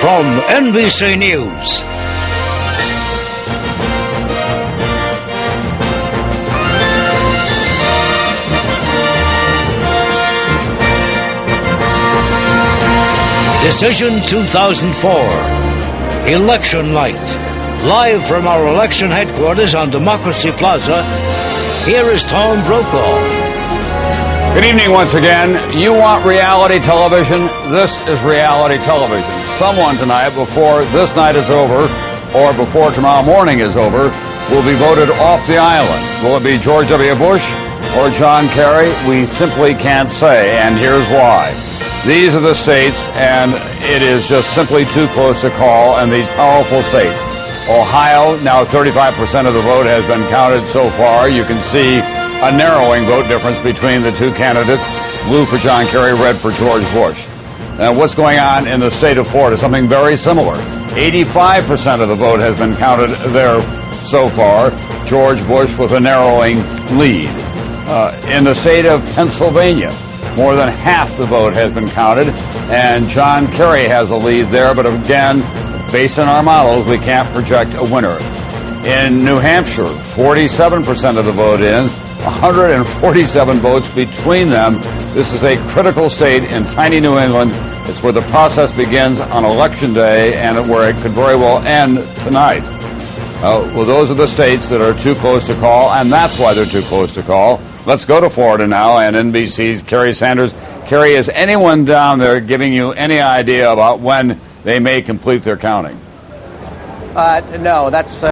from NBC News. Decision 2004. Election night. Live from our election headquarters on Democracy Plaza, here is Tom Brokaw. Good evening once again. You want reality television? This is reality television. Someone tonight, before this night is over, or before tomorrow morning is over, will be voted off the island. Will it be George W. Bush or John Kerry? We simply can't say, and here's why. These are the states, and it is just simply too close to call, and these powerful states. Ohio, now 35% of the vote has been counted so far. You can see a narrowing vote difference between the two candidates, blue for John Kerry, red for George Bush. Now, what's going on in the state of Florida? Something very similar. 85% of the vote has been counted there so far. George Bush with a narrowing lead. In the state of Pennsylvania, more than half the vote has been counted, and John Kerry has a lead there, but again, based on our models, we can't project a winner. In New Hampshire, 47% of the vote in, 147 votes between them. This is a critical state in tiny New England. It's where the process begins on Election Day and where it could very well end tonight. Well, those are the states that are too close to call, and that's why they're too close to call. Let's go to Florida now, and NBC's Kerry Sanders. Kerry, is anyone down there giving you any idea about when they may complete their counting? No, that's